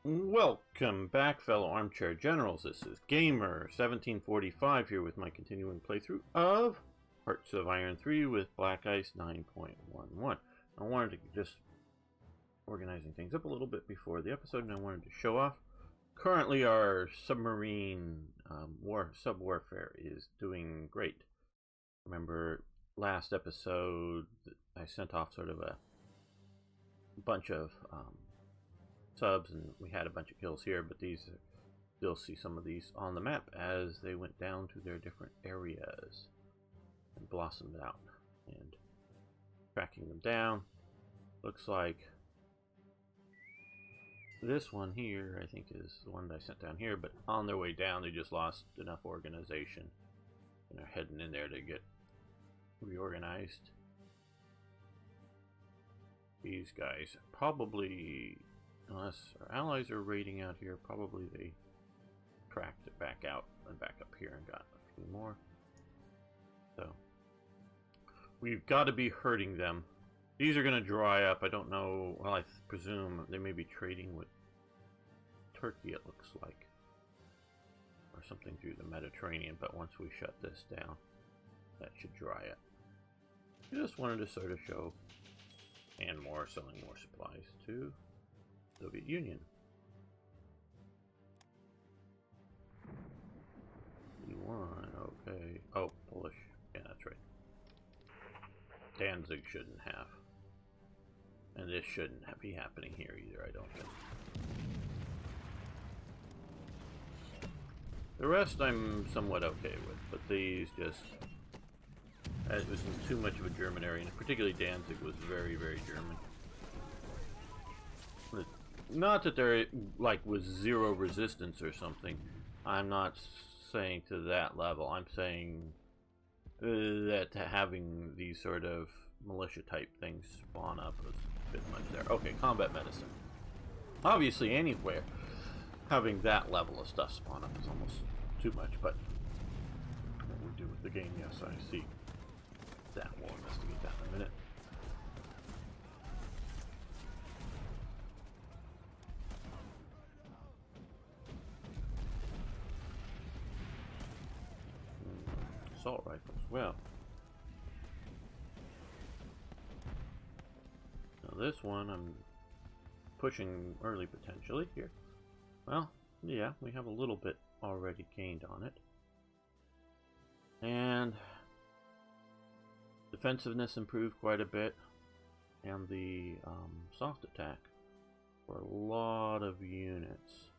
Welcome back, fellow armchair generals. This is Gamer1745 here with my continuing playthrough of Hearts of Iron 3 with Black Ice 9.11. I wanted to just organizing things up a little bit before the episode, and I wanted to show off. Currently, our submarine sub-warfare is doing great. Remember, last episode, I sent off sort of a bunch of subs, and we had a bunch of kills here, but these you'll see some of these on the map as they went down to their different areas and blossomed out. And tracking them down, looks like this one here I think is the one that I sent down here, but on their way down they just lost enough organization and are heading in there to get reorganized. These guys probably, unless our allies are raiding out here, probably they tracked it back out and back up here and got a few more. So we've got to be hurting them. These are going to dry up. I don't know. Well, I presume they may be trading with Turkey, it looks like, or something through the Mediterranean. But once we shut this down, that should dry up. Just wanted to sort of show, and more, selling more supplies to Soviet Union. E1, okay. Oh, Polish. Yeah, that's right. Danzig shouldn't have. And this shouldn't be happening here either, I don't think. The rest I'm somewhat okay with, but these just... it was too much of a German area, and particularly Danzig was very, very German. Not that there like was zero resistance or something. I'm not saying to that level. I'm saying that having these sort of militia type things spawn up was a bit much there. Okay, combat medicine. Obviously anywhere having that level of stuff spawn up is almost too much, but what we do with the game, yes, I see. That, we'll investigate that in a minute. Assault rifles. Well, now this one I'm pushing early potentially here. Well, yeah, we have a little bit already gained on it, and defensiveness improved quite a bit, and the soft attack for a lot of units.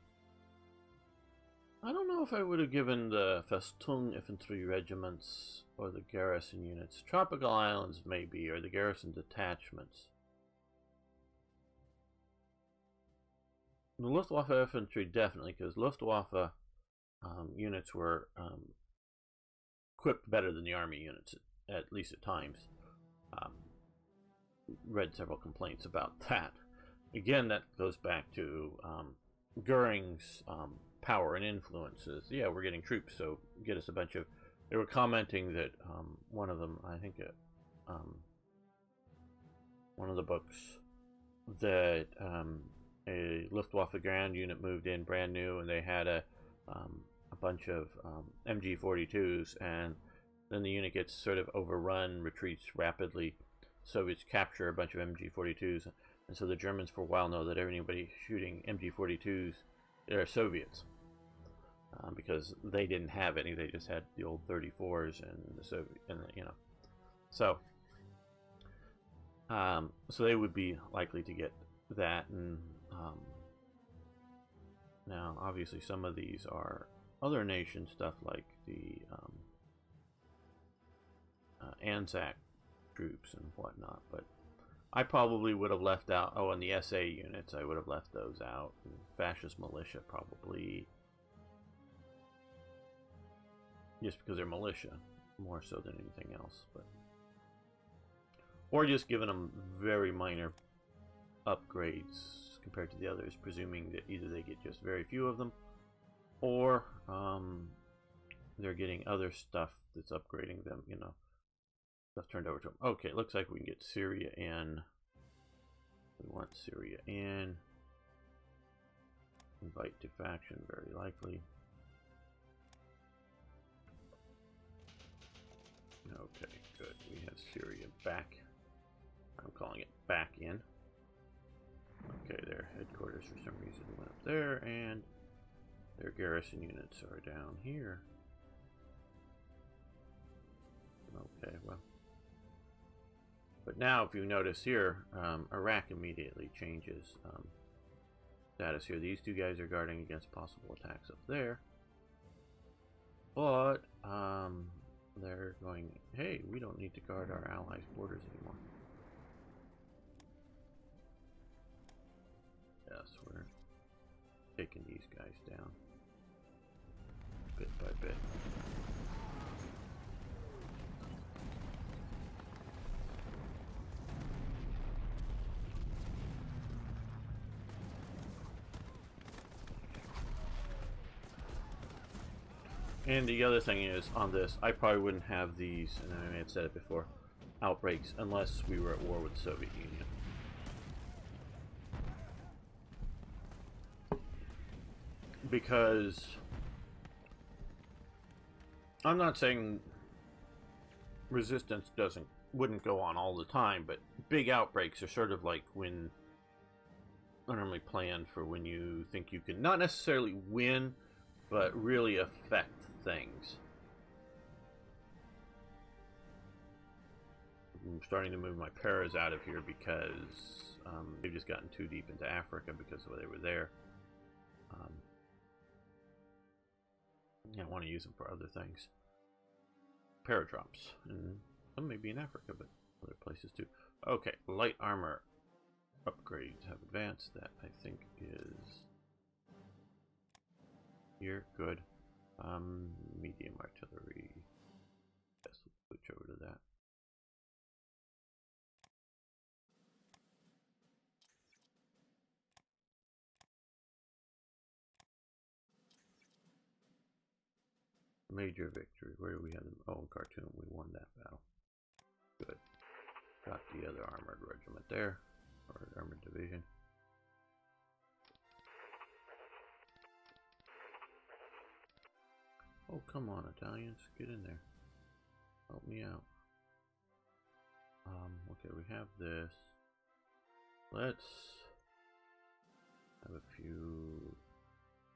I don't know if I would have given the Festung infantry regiments or the garrison units. Tropical Islands maybe, or the garrison detachments. The Luftwaffe infantry definitely, because Luftwaffe units were equipped better than the army units, at least at times. Read several complaints about that. Again, that goes back to Goering's power and influences. Yeah, we're getting troops, so get us a bunch of... They were commenting that one of them, I think one of the books, that a Luftwaffe Grand unit moved in brand new, and they had a bunch of MG42s, and then the unit gets sort of overrun, retreats rapidly. Soviets capture a bunch of MG42s, and so the Germans for a while know that anybody shooting MG42s are Soviets. Because they didn't have any, they just had the old 34s and the Soviet, and you know, so they would be likely to get that. And now, obviously, some of these are other nation stuff, like the Anzac troops and whatnot. But I probably would have left out. Oh, and the SA units, I would have left those out. And fascist militia, probably. Just because they're militia, more so than anything else, but or just giving them very minor upgrades compared to the others, presuming that either they get just very few of them, or they're getting other stuff that's upgrading them. You know, stuff turned over to them. Okay, it looks like we can get Syria in. We want Syria in. Invite to faction, very likely. Okay, good. We have Syria back. I'm calling it back in. Okay, their headquarters for some reason went up there, and their garrison units are down here. Okay, well. But now, if you notice here, Iraq immediately changes status here. These two guys are guarding against possible attacks up there. But, they're going, hey, we don't need to guard our allies' borders anymore. Yes, we're taking these guys down bit by bit. And the other thing is, on this, I probably wouldn't have these, and I may have said it before, outbreaks unless we were at war with the Soviet Union. Because I'm not saying resistance wouldn't go on all the time, but big outbreaks are sort of like when normally planned for when you think you can not necessarily win, but really affect things. I'm starting to move my paras out of here because they've just gotten too deep into Africa because of where they were there. I want to use them for other things. Paradrops, and some maybe in Africa, but other places too. Okay, light armor upgrades have advanced. That I think is here. Good. Medium artillery. Yes, we'll switch over to that. Major victory. Where do we have them? Oh, in Khartoum, we won that battle. Good. Got the other armored regiment there, or armored division. Oh, come on, Italians, get in there. Help me out. Okay, we have this. Let's have a few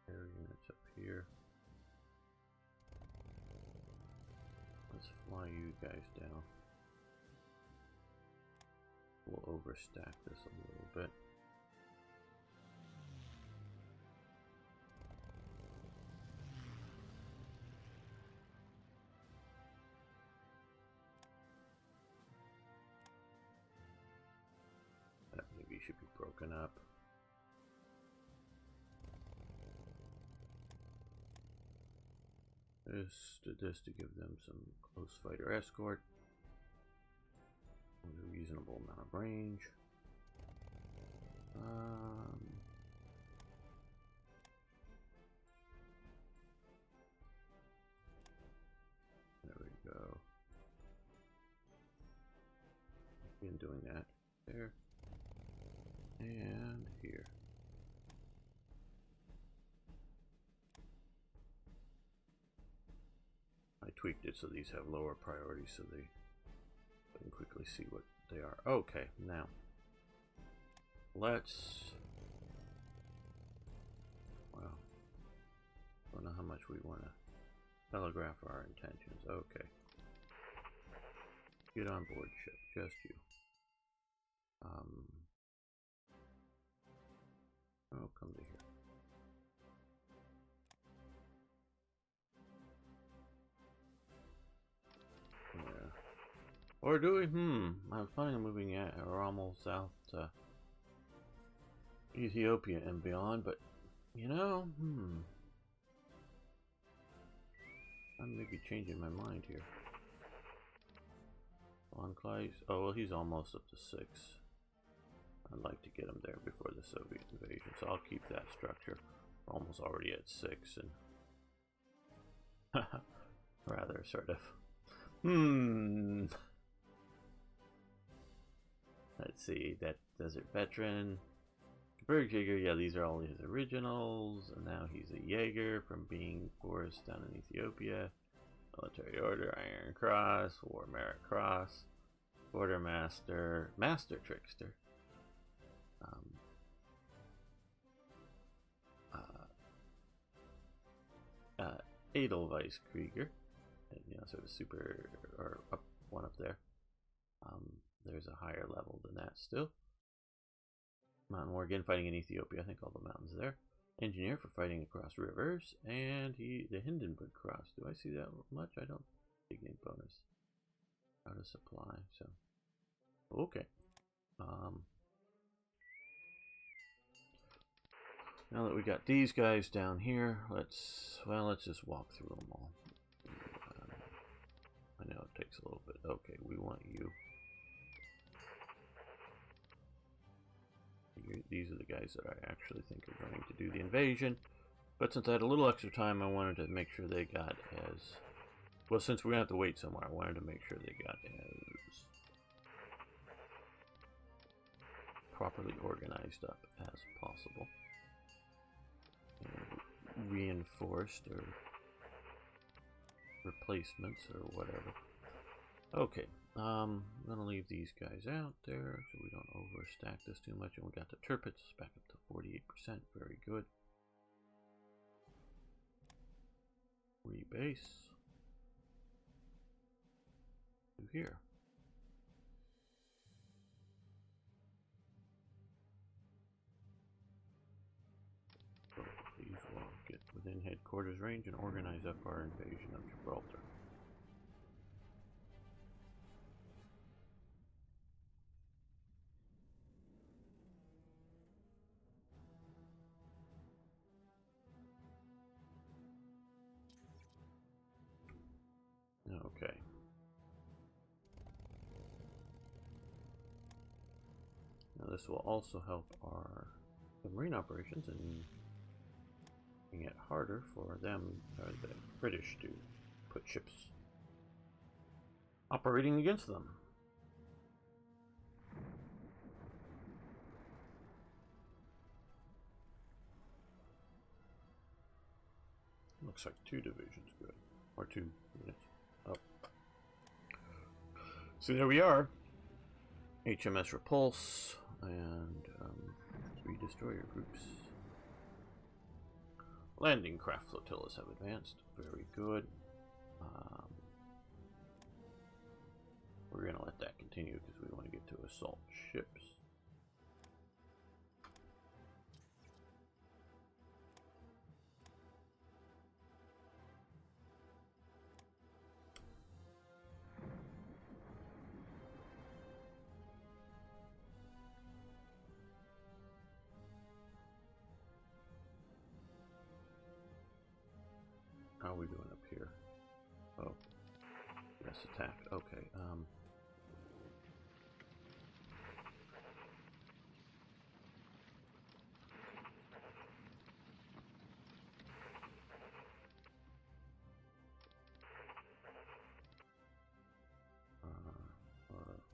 air units up here. Let's fly you guys down. We'll overstack this a little bit. That maybe should be broken up. Did this to give them some close fighter escort with a reasonable amount of range. There we go. Been doing that there and here. I tweaked it so these have lower priority so they can quickly see what they are. Okay, now let's, well, don't know how much we want to telegraph our intentions. Okay, get on board ship, just you. Oh, come to here. Yeah. Or do we? I was planning on moving at or almost south to Ethiopia and beyond, but you know, I may be changing my mind here. Enclaves. Oh well, he's almost up to 6. I'd like to get him there before the Soviet invasion, so I'll keep that structure. We're almost already at 6, and rather sort of. Let's see, that desert veteran Jaeger, yeah, these are all his originals, and now he's a Jaeger from being forced down in Ethiopia. Military Order, Iron Cross, War Merit Cross, Quartermaster, Master Trickster, Edelweiss Krieger, and, you know, sort of super, or up one up there. There's a higher level than that still. Mountain War again, fighting in Ethiopia. I think all the mountains there. Engineer for fighting across rivers, and the Hindenburg Cross. Do I see that much? I don't. Dignity bonus. Out of supply. So okay. Now that we got these guys down here, let's just walk through them all. I know it takes a little bit. Okay, we want you. These are the guys that I actually think are going to do the invasion. But since I had a little extra time, I wanted to make sure they got as... Well, since we're going to have to wait somewhere, I wanted to make sure they got as properly organized up as possible. And reinforced or replacements or whatever. Okay. I'm gonna leave these guys out there so we don't overstack this too much. And we got the Tirpitz back up to 48%. Very good. Rebase. To here. So these will get within headquarters range and organize up our invasion of Gibraltar. Okay. Now this will also help our marine operations and making it harder for them, or the British, to put ships operating against them. Looks like 2 divisions good, or 2 units. Oh. So there we are. HMS Repulse and 3 destroyer groups. Landing craft flotillas have advanced. Very good. We're going to let that continue because we want to get to assault ships. How are we doing up here? Oh, yes, attack. Okay.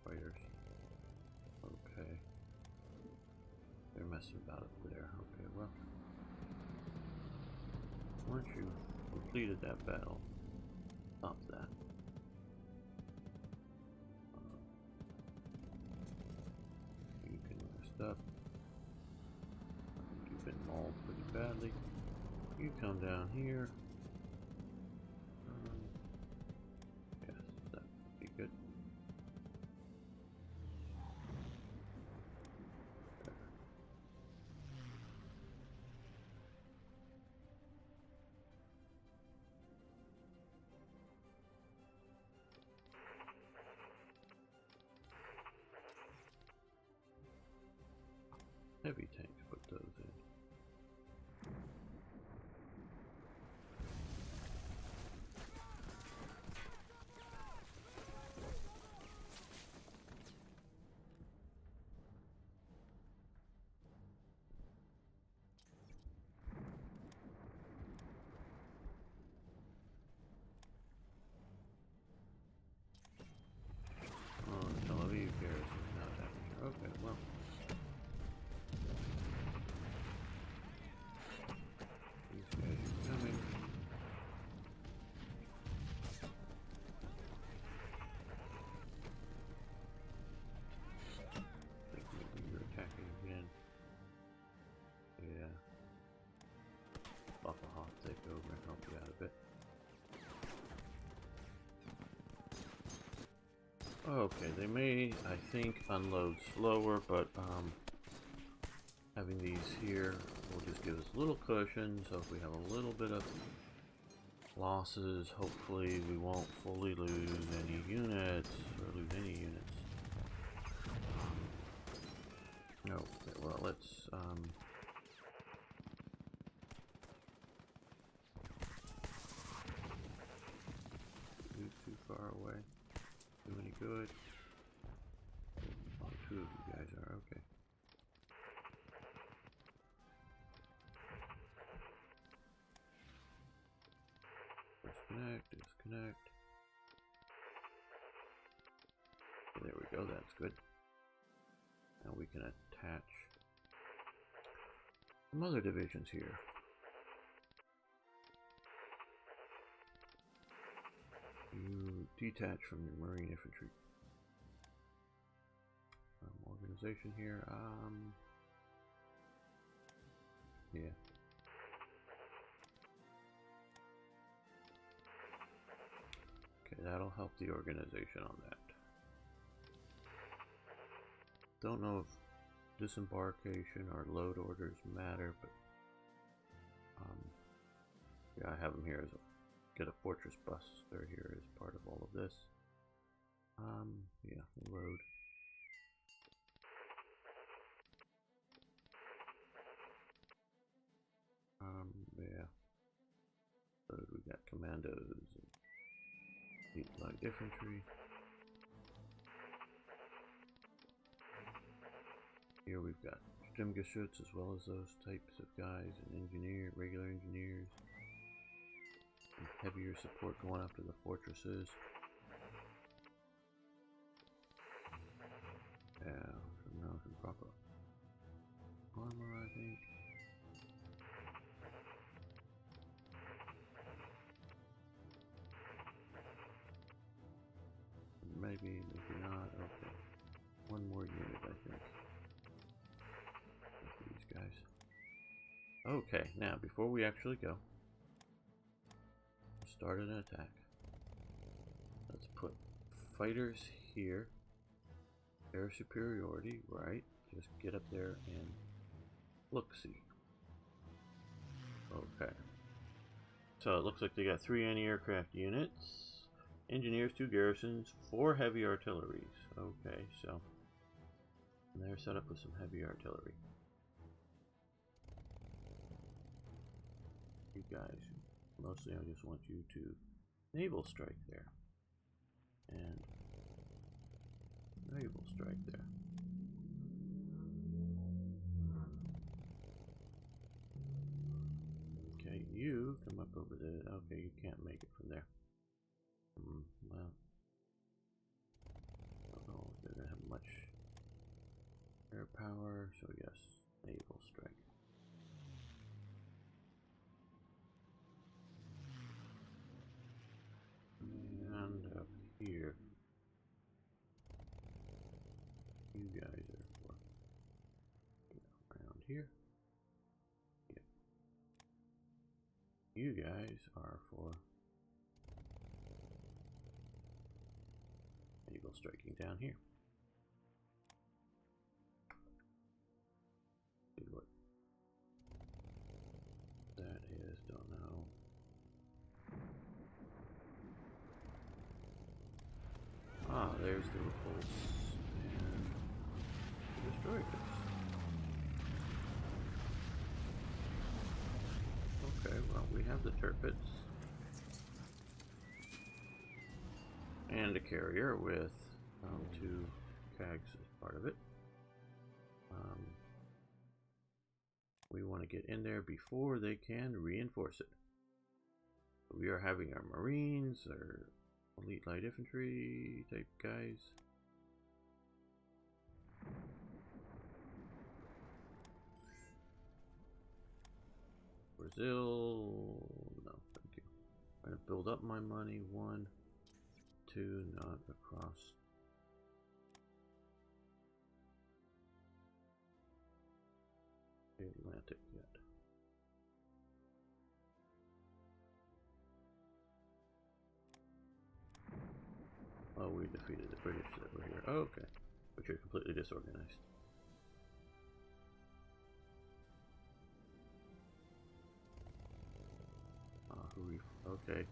Fighters. Okay. They're messing about up there. Okay, well. Once you completed that battle, stop that. You can rest up. You've been mauled pretty badly. You come down here. Yes, that would be good. Heavy tanks, put those in. take over and help you out a bit. Okay, they may, I think, unload slower, but having these here will just give us a little cushion, so if we have a little bit of losses, hopefully we won't fully lose any units, or lose any units. No, okay, well, let's, too far away. Do any good? Oh, two of you guys are okay. Disconnect, disconnect. There we go, that's good. Now we can attach some other divisions here. You detach from your Marine infantry. Organization here. Yeah. Okay, that'll help the organization on that. Don't know if disembarkation or load orders matter, but yeah, I have them here as a get a fortress buster here as part of all of this. Yeah, load. Yeah. Load, we got commandos and light infantry. Here we've got Sturmgeschütz as well as those types of guys, and regular engineers. And heavier support going after the fortresses. Yeah, some proper armor, I think. Maybe not. Okay. One more unit, I think. These guys. Okay, now before we actually go, start an attack. Let's put fighters here. Air superiority, right? Just get up there and look-see. Okay. So it looks like they got 3 anti-aircraft units, engineers, 2 garrisons, 4 heavy artilleries. Okay, so and they're set up with some heavy artillery. You guys, mostly I just want you to naval strike there. And naval strike there. Okay, you come up over there. Okay, you can't make it from there. Well, I don't know if they're gonna have much air power, so yes, naval strike. And up here, you guys are for around here. Yeah. You guys are for naval striking down here. See what that is, don't know. Ah, there's the repulse and destroy this. Okay, well, we have the turrets and a carrier with 2 cags as part of it. We want to get in there before they can reinforce it. We are having our Marines, our elite light infantry type guys. Brazil, no, thank you. I'm going to build up my money. 1, 2, not across. The Atlantic yet. we defeated the British that were here. Oh, okay. But you're completely disorganized. Okay.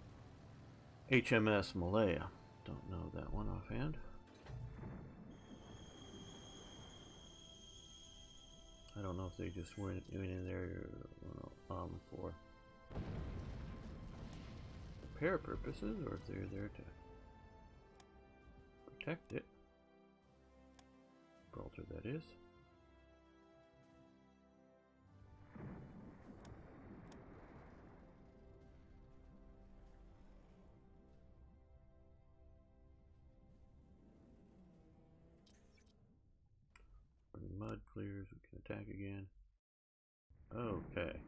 HMS Malaya. Don't know that one offhand. I don't know if they just went in there for repair purposes or if they're there to protect it. Gibraltar, that is. When the mud clears, we can attack again. Okay.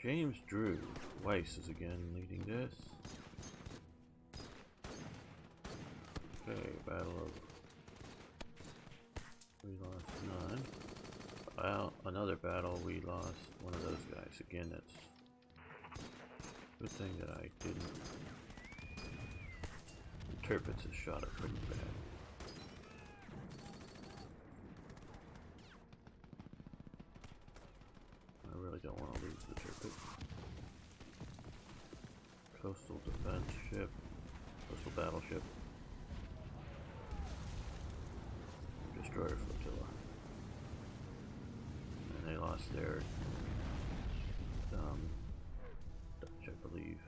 James Drew Weiss is again leading this. Okay, Battle of... We lost none. Well, another battle, we lost one of those guys. Again, that's a good thing that I didn't. Tirpitz has shot it pretty bad. I really don't want to lose the Tirpitz. Coastal defense ship. Coastal battleship. Destroyer flotilla. And they lost their Dutch, I believe.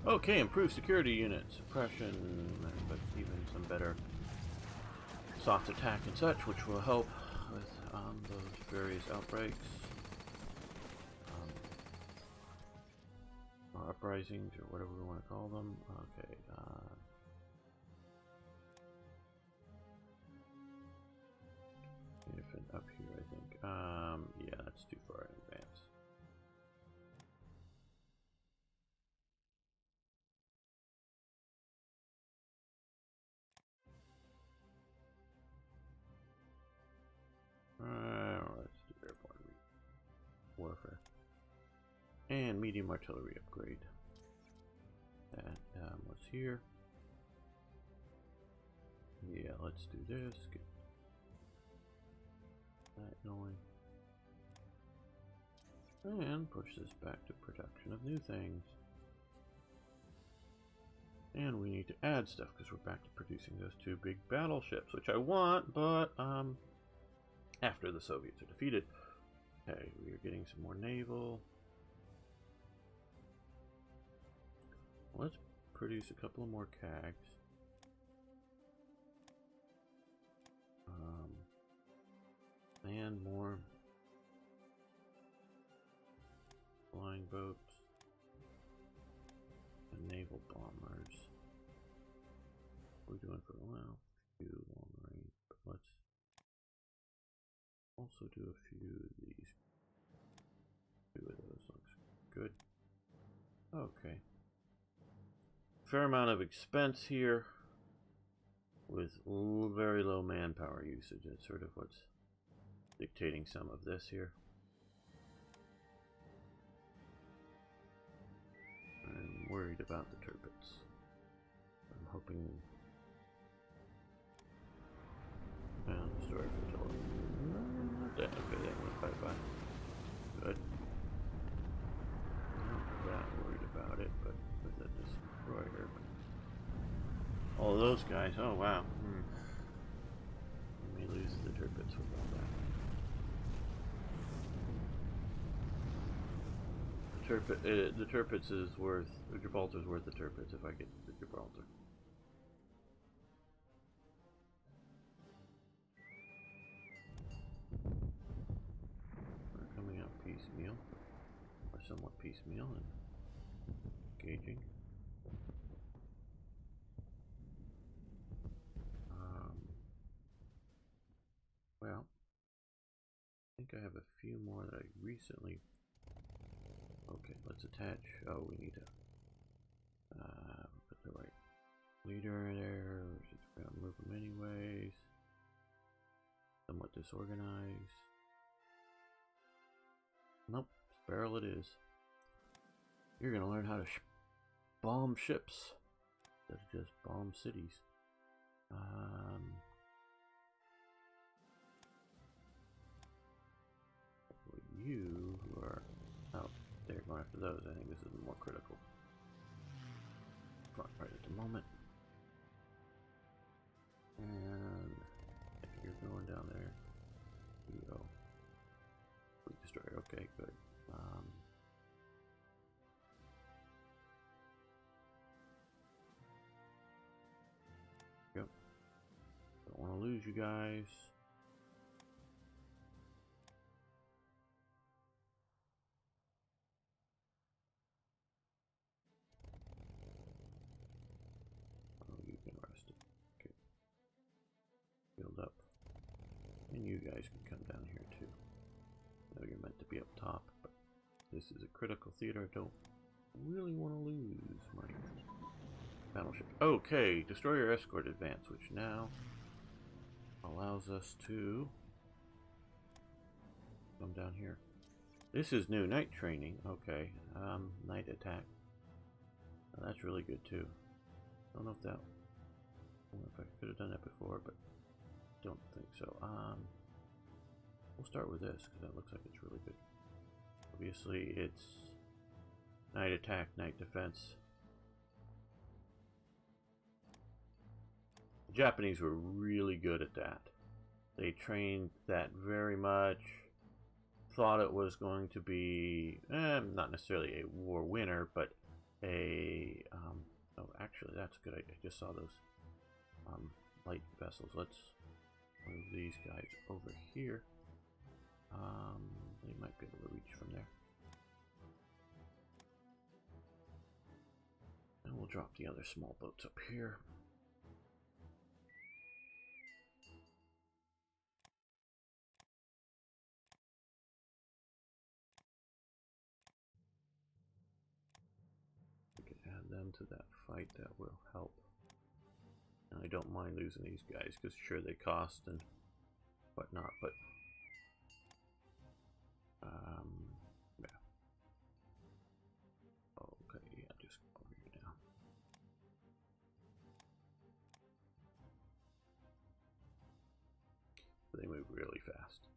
Okay, improved security unit suppression, but even some better soft attack and such, which will help with those various outbreaks. Or uprisings, or whatever we want to call them. Okay. Anything up here, I think. Yeah, that's too far in advance. Let's do airborne warfare. And medium artillery upgrade. That was here. Yeah, let's do this. Get that going. And push this back to production of new things. And we need to add stuff because we're back to producing those two big battleships, which I want, but after the Soviets are defeated. Okay, we are getting some more naval. Let's produce a couple of more CAGs. And more flying boats and naval bombers. We're doing for a while. Few long range, but let's also do a few of these. Two of those looks good. Okay. Fair amount of expense here with very low manpower usage. That's sort of what's dictating some of this here. I'm worried about the Tirpitz. I'm hoping. Destroyer flotilla. Okay, that went bye-bye. Good. Not that worried about it, but with the destroyer. All those guys, oh wow. We may lose the Tirpitz with all that. The Tirpitz is worth, Gibraltar's worth the Tirpitz if I get the Gibraltar. We're coming out piecemeal, or somewhat piecemeal, and engaging. Well, I think I have a few more that I recently. Okay, let's attach. Oh, we need to put the right leader there. We're just gonna move them anyways. somewhat disorganized. Nope, barrel it is. You're gonna learn how to bomb ships instead of just bomb cities. You who are out there going after those, I think this is more critical. Front right at the moment. And you're going down there. You go. Fleet destroyer, okay, good. Yep. Don't want to lose you guys. Oh, you've been arrested. Okay. Build up. And you guys can come down here too. I know you're meant to be up top, but this is a critical theater. I don't really want to lose my battleship. Okay, destroyer escort advance, which now allows us to come down here. This is new. Night training. Okay. Night attack. Oh, that's really good too. Don't know if that. I don't know if I could have done that before, but don't think so. We'll start with this because that looks like it's really good. Obviously, it's night attack, night defense. The Japanese were really good at that. They trained that very much. Thought it was going to be not necessarily a war winner, but a oh, actually that's good. I just saw those light vessels. Let's move these guys over here. They might be able to reach from there. And we'll drop the other small boats up here. We can add them to that fight. That will help. And I don't mind losing these guys because sure they cost and whatnot, but yeah. Okay, yeah, just go over here now. They move really fast.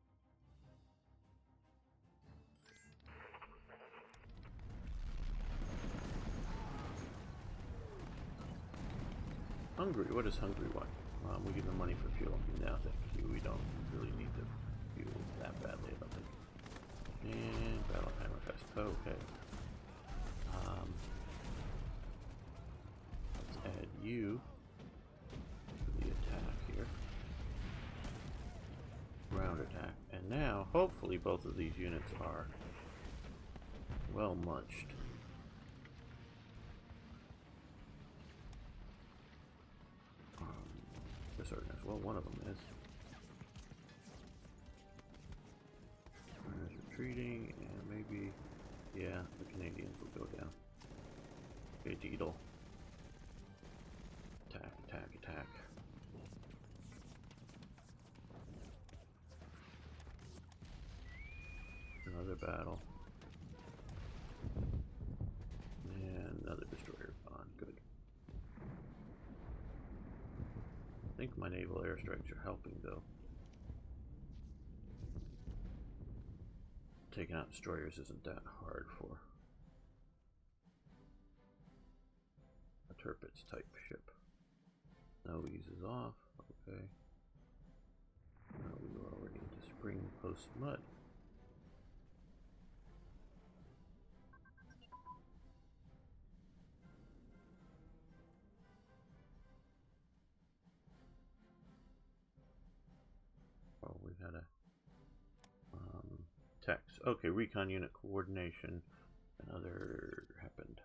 Hungary, what does Hungary want? We give them money for fuel. No, thank you. We don't really need the fuel that badly, I don't think. And battle hammer fest. Okay. Let's add you to the attack here. Ground attack. And now, hopefully, both of these units are well munched. Disorganized. Well, one of them is. There's retreating, and maybe, yeah, the Canadians will go down. Okay, Deedle. Attack, attack, attack. Another battle. And another destroyer gone. Good. I think my naval airstrikes are helping, though. Taking out destroyers isn't that hard for a Tirpitz type ship. No eases off. Okay. Now we are already into spring post mud. Oh, we had a text. Okay, recon unit coordination. Another happened.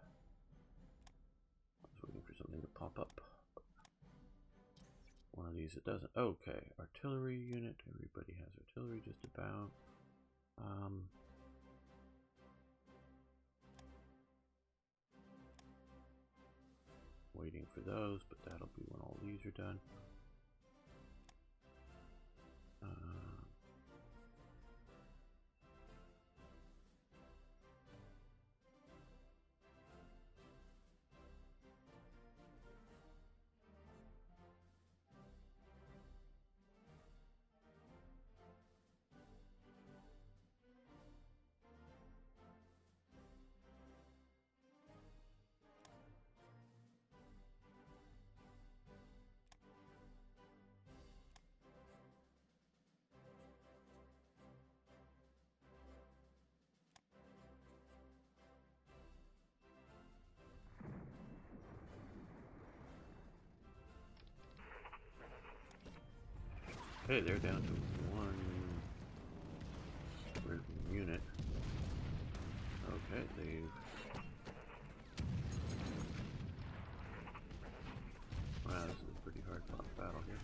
I was waiting for something to pop up. One of these it doesn't. Okay, artillery unit. Everybody has artillery just about. Waiting for those, but that'll be when all these are done. Okay, they're down to one unit. Okay, they've... Wow, this is a pretty hard fought battle here.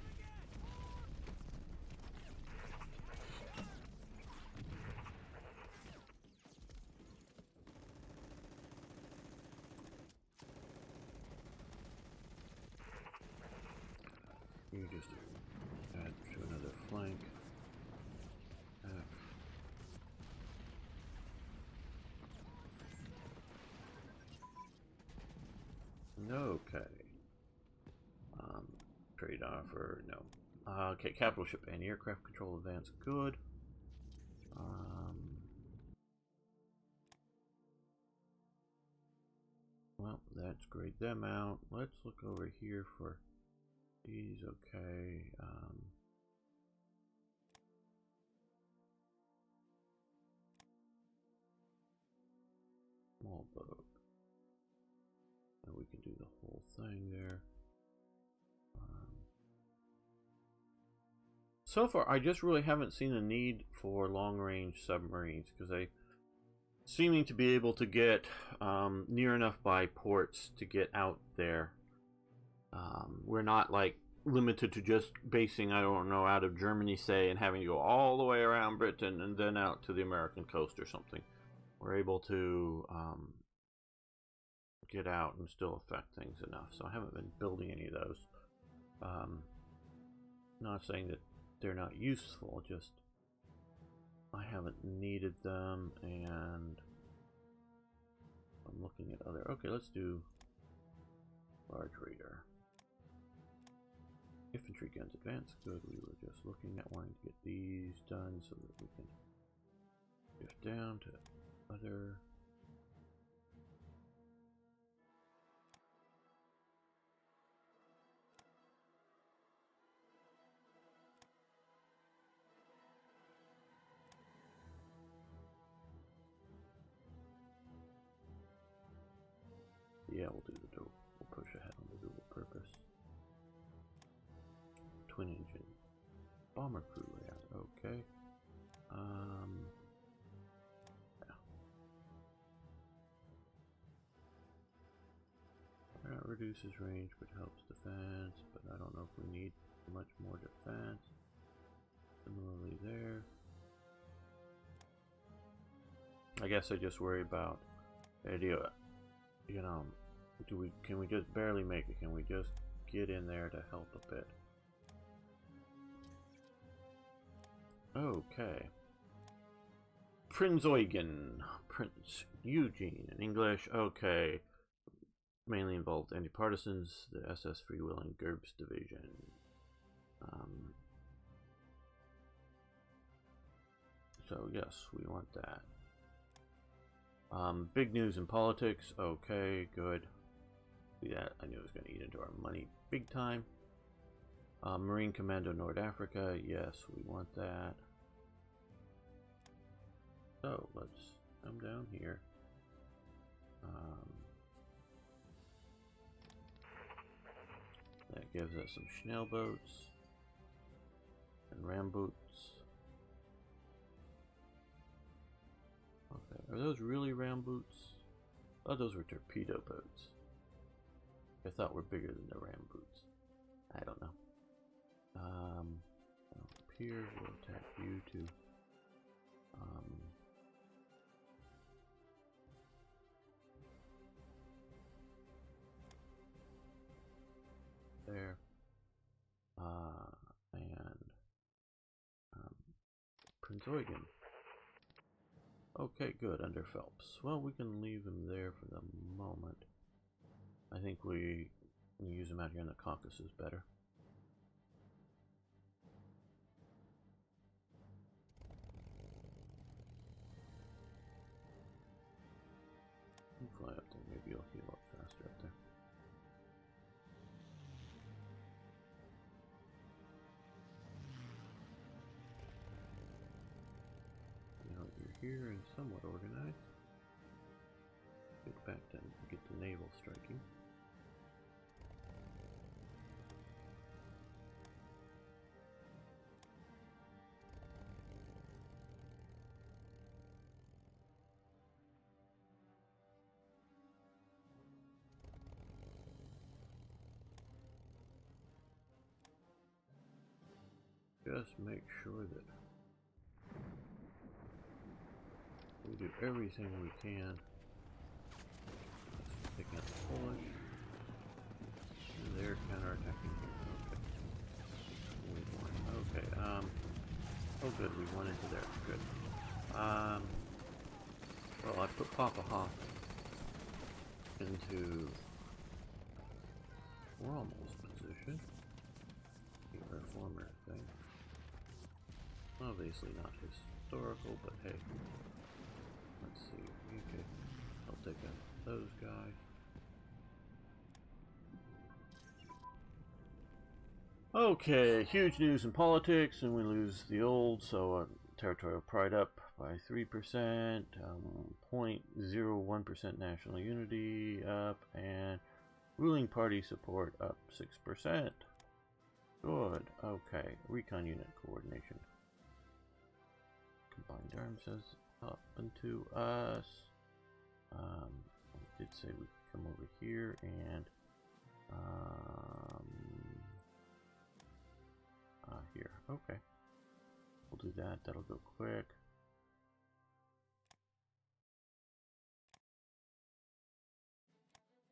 You just add to another flank. Okay. Trade offer, no. Okay, capital ship and aircraft control advance, good. Well, that's grayed them out. Let's look over here for these, okay. Small boat. And we can do the whole thing there. So far, I just really haven't seen a need for long-range submarines because they seeming to be able to get near enough by ports to get out there. We're not like limited to just basing, I don't know, out of Germany, say, and having to go all the way around Britain and then out to the American coast or something. We're able to get out and still affect things enough. So I haven't been building any of those. Not saying that they're not useful, just I haven't needed them, and I'm looking at other... Okay, let's do large raider. Infantry guns advance, good. We were just looking at wanting to get these done so that we can shift down to other... Yeah, we'll do the dual. We'll push ahead on the dual purpose. Twin engine bomber crew layout. Okay. Yeah. That reduces range but helps defense, but I don't know if we need much more defense. Similarly there. I guess I just worry about the idea, you know, can we just barely make it? Can we just get in there to help a bit? Okay. Prince Eugen, Prince Eugene in English. Okay. Mainly involved anti-partisans, the SS Free Will and GURPS division. So yes, we want that. Big news in politics. Okay, good. See that? I knew it was going to eat into our money big time. Marine Commando North Africa. Yes, we want that. So let's come down here. That gives us some Schnell boats and ram boats. Okay, are those really ram boots? Oh, those were torpedo boats. I thought were bigger than the ram boots. I don't know. Up here, we'll attack you to. There. Prince Eugen. Okay, good, under Phelps. Well, we can leave him there for the moment. I think we can use him out here in the Caucasus better. You fly up there, maybe you'll heal up faster up there. Now you're here and somewhat organized. Get back to get the naval striking. just make sure that we do everything we can. Let's take out the Polish. And they're counterattacking here. Okay. Okay, oh good, we went into there. Good. Well, I put Papa Hawk into Rommel's position. Our former thing. Obviously not historical, but hey. Let's see. Okay. I'll take out those guys. Okay, huge news in politics, and we lose the old, so territorial pride up by 3%, 0.01% national unity up, and ruling party support up 6%. Good. Okay. Recon unit coordination. Combined arms says up into us. I did say we could come over here and here. Okay. We'll do that. That'll go quick.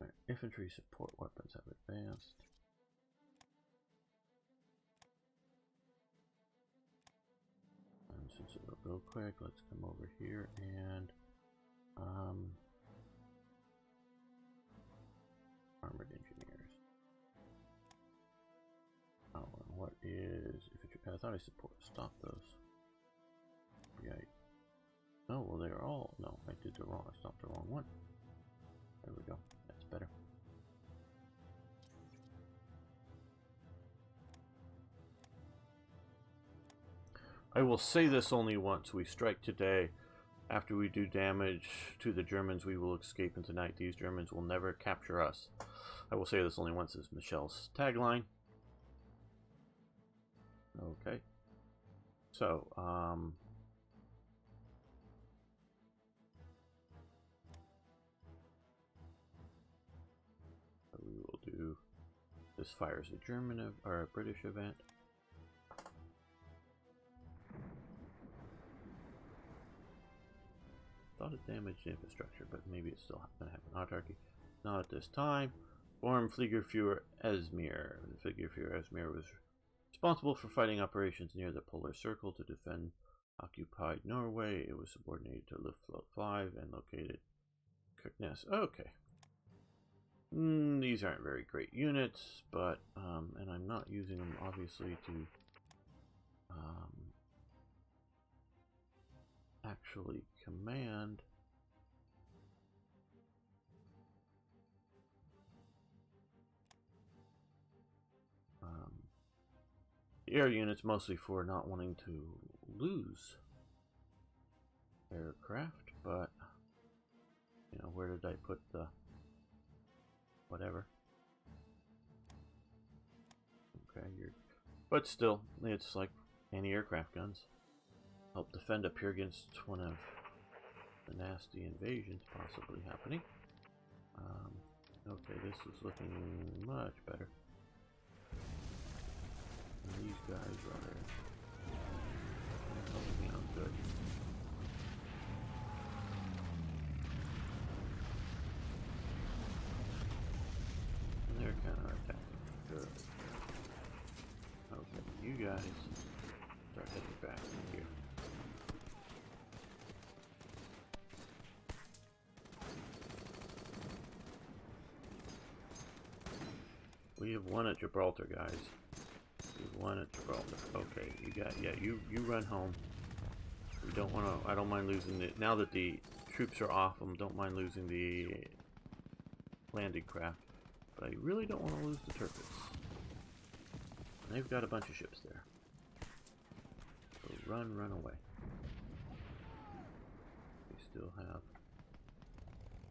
Right. Infantry support weapons have advanced. And since it'll go quick, let's come over here and armored engineers. Oh, and what is infantry? I thought I stopped those. Yeah. Oh well, they're all. No, I did the wrong. I stopped the wrong one. There we go. That's better. I will say this only once. We strike today. After we do damage to the Germans, we will escape into night. These Germans will never capture us. I will say this only once, is Michelle's tagline. Okay. So, we will do this. Fires a German or a British event. Thought it damaged infrastructure, but maybe it's still going to happen. Autarky. Not at this time. Form Fliegerführer Esmir. The Fliegerführer Esmir was responsible for fighting operations near the Polar Circle to defend occupied Norway. It was subordinated to Luftflotte 5 and located Kirkenes. Okay. These aren't very great units, but and I'm not using them obviously to actually command. The air units mostly for not wanting to lose aircraft, but you know, where did I put the whatever? Okay, but still, it's like anti-aircraft guns. Help defend up here against one of the nasty invasions possibly happening. Okay, this is looking much better. And these guys are helping out good. And they're counterattacking. Good. Okay, you guys start heading back in here. We have won at Gibraltar, guys. We've won at Gibraltar. Okay, you got, yeah, you run home. We don't want to, I don't mind losing it. Now that the troops are off them, don't mind losing the landing craft. But I really don't want to lose the turrets. And they've got a bunch of ships there. So run away. We still have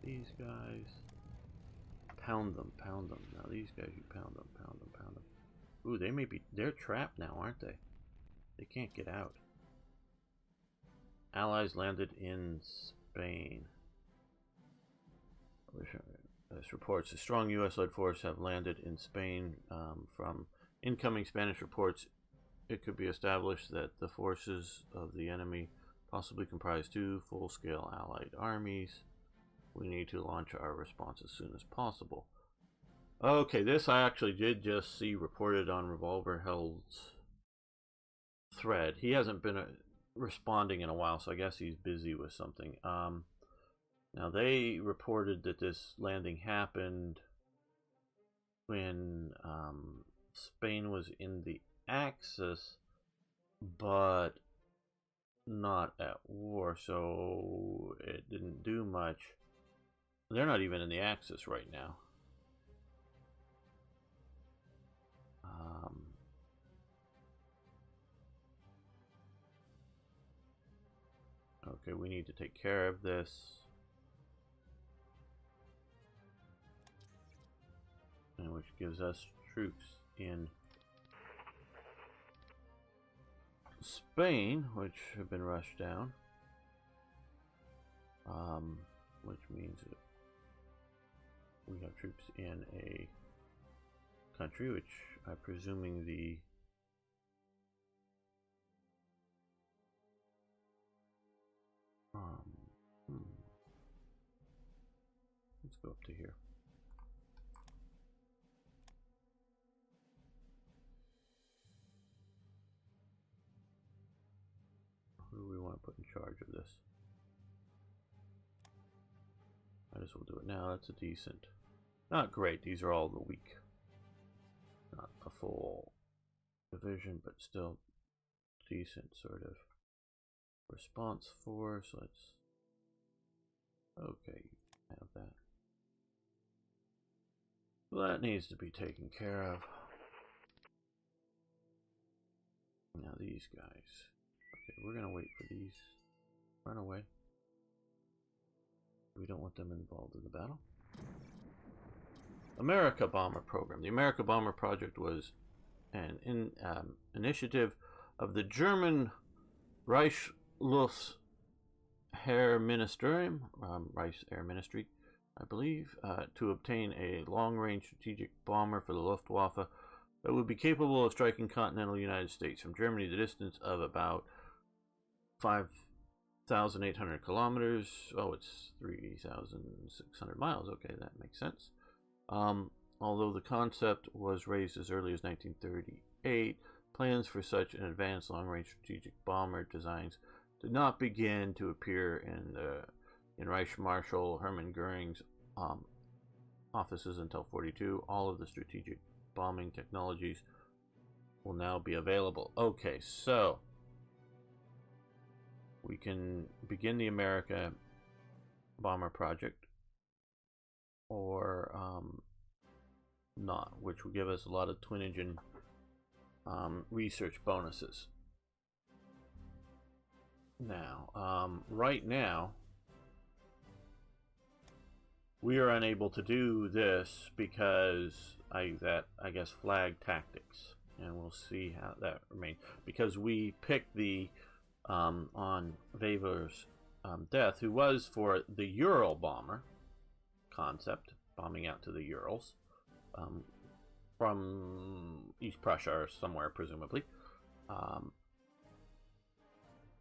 these guys. Pound them. Now these guys, you pound them. Ooh, they may be, they're trapped now, aren't they? They can't get out. Allies landed in Spain. This reports a strong U.S.-led force have landed in Spain. From incoming Spanish reports, it could be established that the forces of the enemy possibly comprise 2 full-scale Allied armies. We need to launch our response as soon as possible. Okay, this I actually did just see reported on revolverheld's thread. He hasn't been responding in a while, so I guess he's busy with something. Now they reported that this landing happened when Spain was in the Axis, but not at war, so it didn't do much. They're not even in the Axis right now. Okay, we need to take care of this. And which gives us troops in Spain, which have been rushed down. Which means that we have troops in a country which I'm presuming the let's go up to here. Who do we want to put in charge of this? I guess we'll do it now. That's a decent, not great. These are all the weak, not a full division, but still decent sort of response force. Let's, okay, have that. Well, that needs to be taken care of. Now these guys. Okay, we're gonna wait for these. Run away. We don't want them involved in the battle. America Bomber Program. The America Bomber Project was an initiative of the German Reich Air Ministerium, Reich Air Ministry, I believe, to obtain a long-range strategic bomber for the Luftwaffe that would be capable of striking continental United States from Germany, the distance of about 5,800 kilometers. Oh, it's 3,600 miles. Okay, that makes sense. Although the concept was raised as early as 1938, plans for such an advanced long-range strategic bomber designs did not begin to appear in Reich Marshal Hermann Goering's offices until 1942. All of the strategic bombing technologies will now be available. Okay, so we can begin the America Bomber Project, or not, which will give us a lot of twin engine research bonuses. Now, right now, we are unable to do this because I guess flag tactics, and we'll see how that remains, because we picked the on Weber's death, who was for the Ural bomber concept, bombing out to the Urals from East Prussia or somewhere, presumably,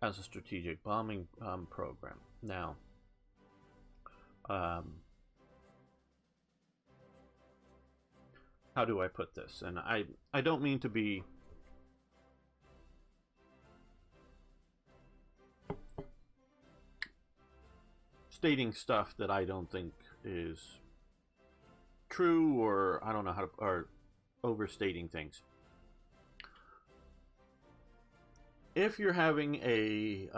as a strategic bombing program. Now, how do I put this? And I don't mean to be stating stuff that I don't think is true, or I don't know how to, or overstating things. If you're having a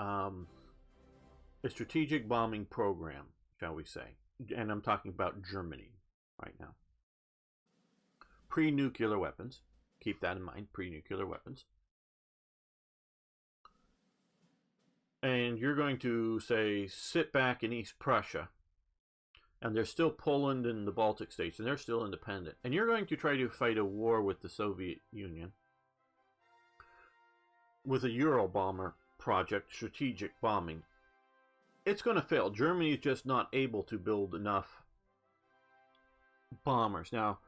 strategic bombing program, shall we say, and I'm talking about Germany right now, pre-nuclear weapons, keep that in mind, pre-nuclear weapons, and you're going to, say, sit back in East Prussia, and there's still Poland and the Baltic states, and they're still independent, and you're going to try to fight a war with the Soviet Union with a Ural bomber project, strategic bombing. It's going to fail. Germany is just not able to build enough bombers. Now,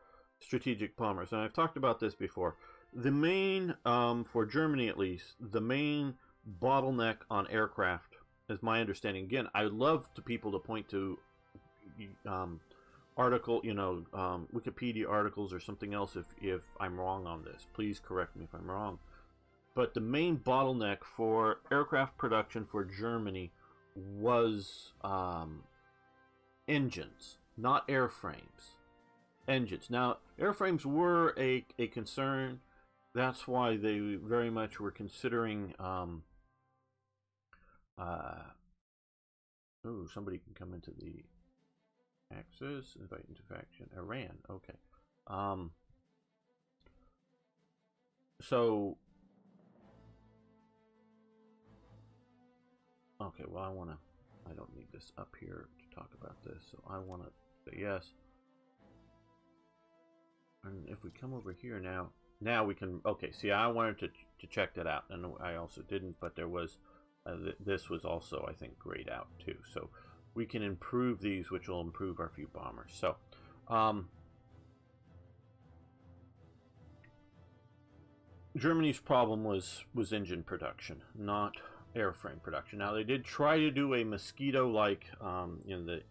strategic bombers, and I've talked about this before. The main, for Germany at least, the main bottleneck on aircraft, is my understanding. Again, I would love to people to point to article, Wikipedia articles or something else if I'm wrong on this. Please correct me if I'm wrong. But the main bottleneck for aircraft production for Germany was engines, not airframes. Engines. Now, airframes were a concern. That's why they very much were considering. Somebody can come into the Axis, invite into faction. Iran. Okay. Okay, well, I don't need this up here to talk about this, so I want to say yes. And if we come over here now we can, okay, see, I wanted to check that out, and I also didn't, but there was, this was also, I think, grayed out too. So we can improve these, which will improve our few bombers. So, Germany's problem was engine production, not airframe production. Now, they did try to do a Mosquito-like, the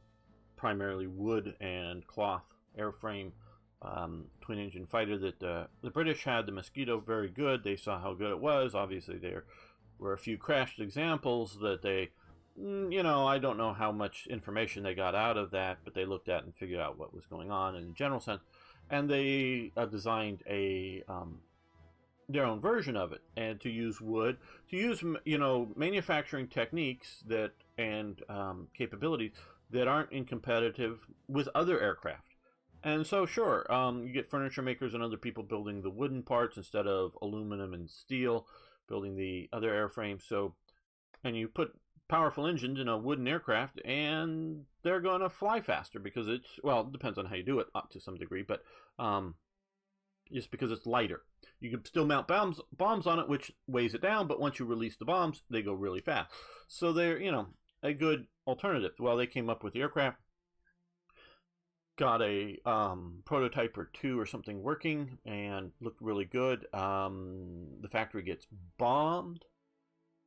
primarily wood and cloth airframe twin-engine fighter that the British had. The Mosquito, very good. They saw how good it was. Obviously, there were a few crashed examples that they, I don't know how much information they got out of that, but they looked at and figured out what was going on in a general sense, and they designed a their own version of it, and to use wood, to use manufacturing techniques that and capabilities that aren't incompetitive with other aircraft. And so, sure, you get furniture makers and other people building the wooden parts instead of aluminum and steel, building the other airframes. So, and you put powerful engines in a wooden aircraft, and they're going to fly faster because it depends on how you do it to some degree, but just because it's lighter. You can still mount bombs on it, which weighs it down, but once you release the bombs, they go really fast. So they're, a good alternative. Well, they came up with the aircraft, got a prototype or two or something working, and looked really good. The factory gets bombed.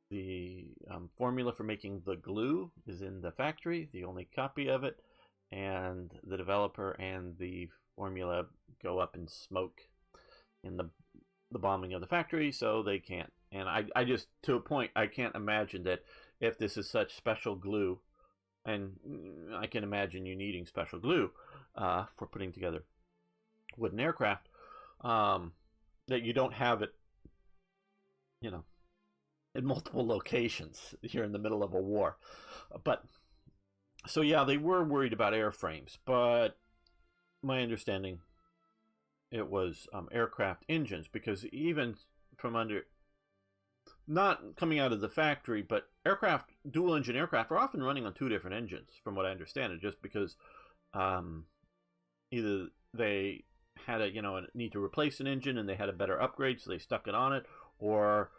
The formula for making the glue is in the factory, the only copy of it, and the developer and the formula go up in smoke in the bombing of the factory, so they can't. And I just, to a point, I can't imagine that if this is such special glue, and I can imagine you needing special glue for putting together wooden aircraft, that you don't have it, in multiple locations. You're in the middle of a war. But, so yeah, they were worried about airframes, but my understanding, it was aircraft engines, because even from under, not coming out of the factory, but dual engine aircraft are often running on two different engines, from what I understand it, just because either they had a need to replace an engine and they had a better upgrade, so they stuck it on it, or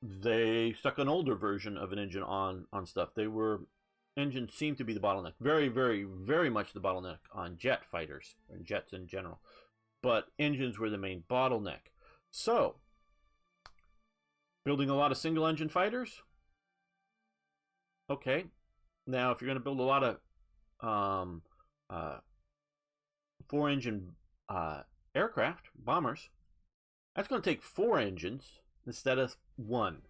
they stuck an older version of an engine on stuff. Engines seem to be the bottleneck, very, very, very much the bottleneck on jet fighters and jets in general. But engines were the main bottleneck. So, building a lot of single-engine fighters. Okay, now if you're going to build a lot of four-engine aircraft, bombers, that's going to take 4 engines instead of 1.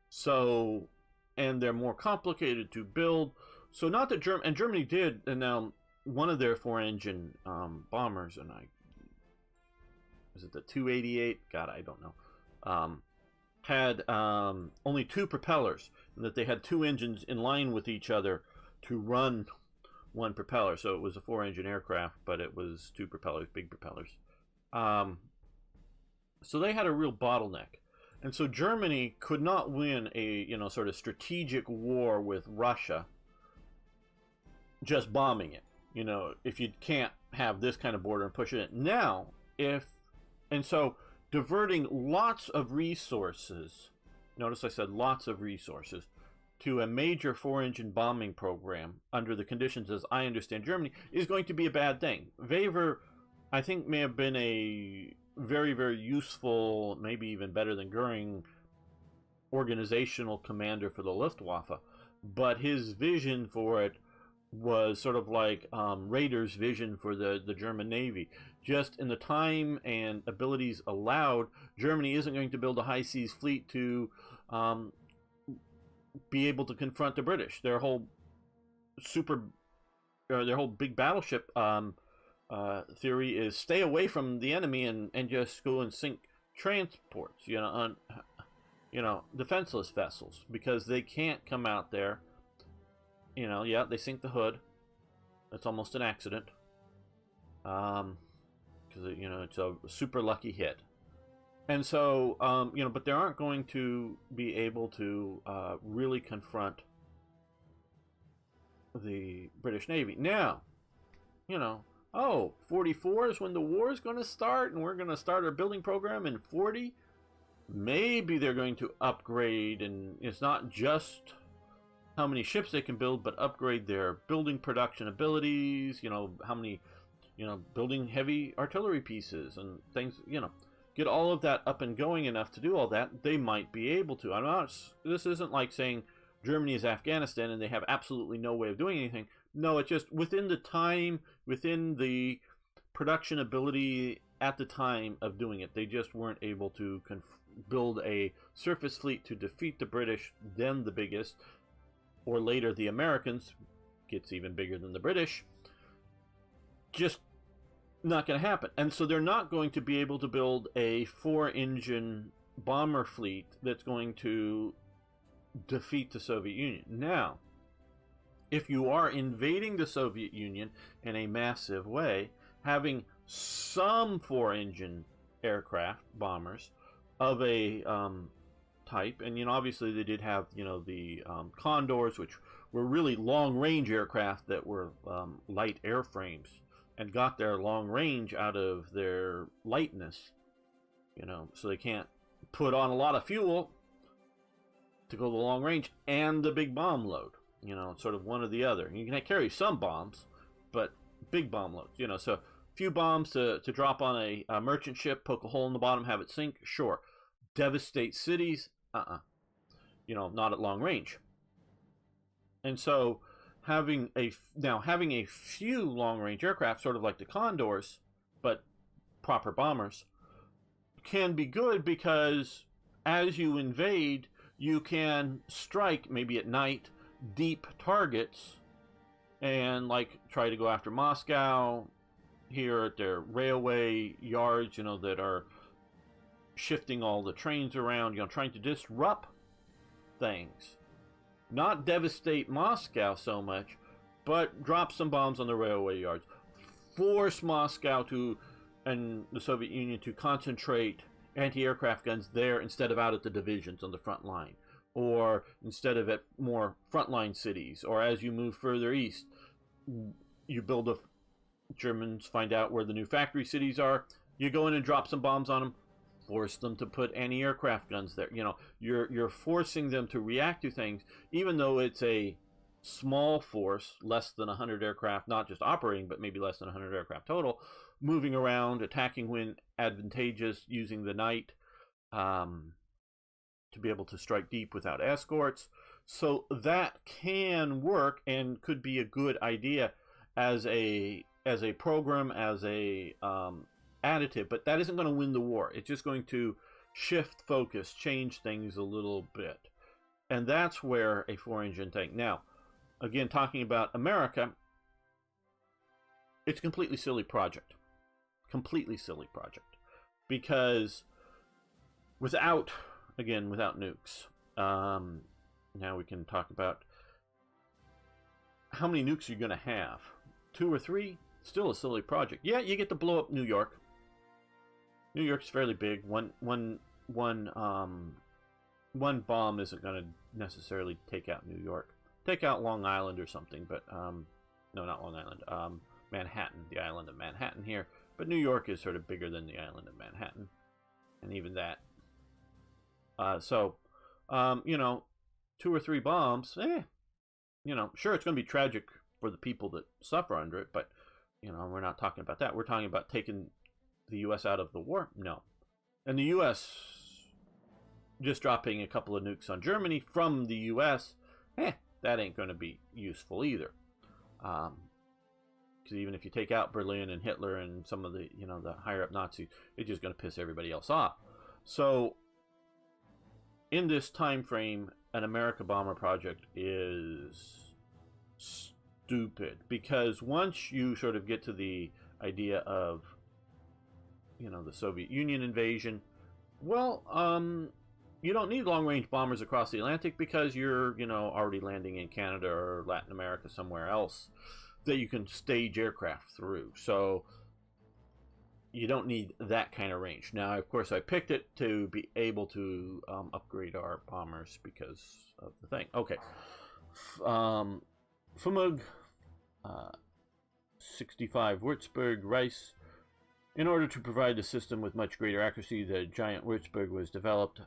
So, and they're more complicated to build. So not that Germany did, and now one of their 4-engine bombers, and was it the 288? God, I don't know. Had only 2 propellers, and that they had 2 engines in line with each other to run one propeller. So it was a 4-engine aircraft, but it was 2 propellers, big propellers. So they had a real bottleneck. And so Germany could not win a, sort of strategic war with Russia just bombing it. If you can't have this kind of border and push it. Now, and so diverting lots of resources, notice I said lots of resources, to a major 4-engine bombing program under the conditions as I understand Germany is going to be a bad thing. Wever, I think, may have been a very, very useful, maybe even better than Goering, organizational commander for the Luftwaffe. But his vision for it was sort of like Rader's vision for the German Navy. Just in the time and abilities allowed, Germany isn't going to build a high seas fleet to be able to confront the British. Their whole big battleship theory is stay away from the enemy and just go and sink transports, defenseless vessels, because they can't come out there. Yeah, they sink the hood. That's almost an accident. Because, it's a super lucky hit. And so, but they aren't going to be able to really confront the British Navy. Now, 44 is when the war is going to start, and we're going to start our building program in 40. Maybe they're going to upgrade, and it's not just how many ships they can build, but upgrade their building production abilities, how many, building heavy artillery pieces and things, get all of that up and going enough to do all that. They might be able to. This isn't like saying Germany is Afghanistan and they have absolutely no way of doing anything. No, it's just within the time, within the production ability at the time of doing it, they just weren't able to build a surface fleet to defeat the British, then the biggest, or later the Americans, gets even bigger than the British. Just not going to happen. And so they're not going to be able to build a 4-engine bomber fleet that's going to defeat the Soviet Union. Now, if you are invading the Soviet Union in a massive way, having some 4-engine aircraft, bombers, of a type, and obviously they did have the Condors, which were really long-range aircraft that were light airframes, and got their long range out of their lightness, so they can't put on a lot of fuel to go the long range and the big bomb load. It's sort of one or the other. You can carry some bombs, but big bomb loads. So a few bombs to drop on a merchant ship, poke a hole in the bottom, have it sink, sure. Devastate cities, not at long range. And so having a few long range aircraft, sort of like the Condors, but proper bombers, can be good, because as you invade, you can strike, maybe at night, deep targets, and try to go after Moscow here at their railway yards, that are shifting all the trains around, trying to disrupt things. Not devastate Moscow so much, but drop some bombs on the railway yards. Force Moscow and the Soviet Union to concentrate anti-aircraft guns there instead of out at the divisions on the front line, or instead of at more frontline cities, or as you move further east, you build Germans find out where the new factory cities are, you go in and drop some bombs on them, force them to put anti-aircraft guns there. You're forcing them to react to things, even though it's a small force, less than 100 aircraft, not just operating, but maybe less than 100 aircraft total, moving around, attacking when advantageous, using the night to be able to strike deep without escorts. So that can work and could be a good idea as a program, as a additive, but that isn't going to win the war. It's just going to shift focus, change things a little bit. And that's where a 4-engine tank. Now, again, talking about America, it's a completely silly project. Completely silly project. Because without nukes, now we can talk about how many nukes you're going to have. 2 or 3? Still a silly project. Yeah, you get to blow up New York. New York's fairly big. One bomb isn't going to necessarily take out New York. Take out Long Island or something, but no, not Long Island. Manhattan, the island of Manhattan here. But New York is sort of bigger than the island of Manhattan, and even that. So 2 or 3 bombs. Sure, it's going to be tragic for the people that suffer under it, but we're not talking about that. We're talking about taking the U.S. out of the war? No. And the U.S. just dropping a couple of nukes on Germany from the U.S., that ain't going to be useful either. Because even if you take out Berlin and Hitler and some of the, the higher up Nazis, it's just going to piss everybody else off. So in this time frame, an America bomber project is stupid, because once you sort of get to the idea of, the Soviet Union invasion, well, you don't need long-range bombers across the Atlantic, because you're, already landing in Canada or Latin America, somewhere else that you can stage aircraft through. So you don't need that kind of range. Now, of course, I picked it to be able to upgrade our bombers because of the thing. Okay. FUMUG, 65 Würzburg Rice. In order to provide the system with much greater accuracy, the giant Würzburg was developed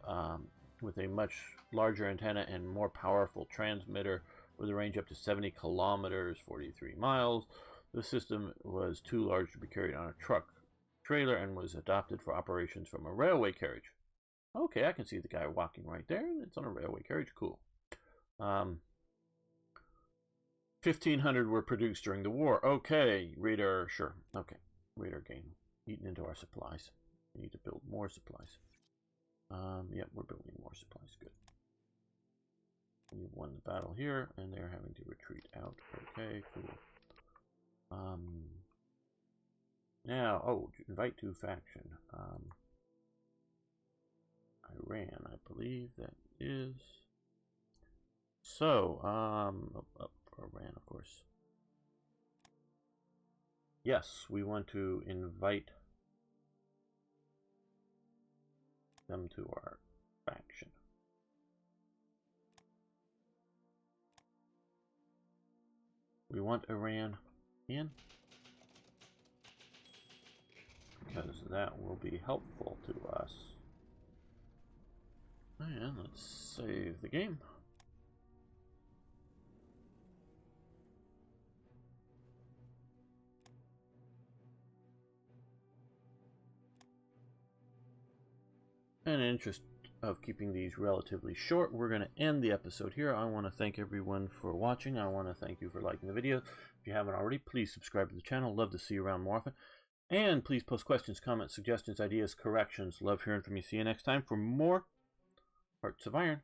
with a much larger antenna and more powerful transmitter with a range up to 70 kilometers, 43 miles. The system was too large to be carried on a truck trailer and was adopted for operations from a railway carriage. Okay, I can see the guy walking right there, and it's on a railway carriage. Cool. 1,500 were produced during the war. Okay, radar, sure. Okay, radar gain. Eaten into our supplies. We need to build more supplies. Yep, we're building more supplies. Good. We won the battle here, and they're having to retreat out. Okay, cool. Now, invite to faction. Iran, I believe that is. So, Iran, of course. Yes, we want to invite them to our faction. We want Iran in, because that will be helpful to us. And let's save the game. In the interest of keeping these relatively short, we're going to end the episode here. I want to thank everyone for watching. I want to thank you for liking the video. If you haven't already, please subscribe to the channel. Love to see you around more often. And please post questions, comments, suggestions, ideas, corrections. Love hearing from you. See you next time for more Hearts of Iron.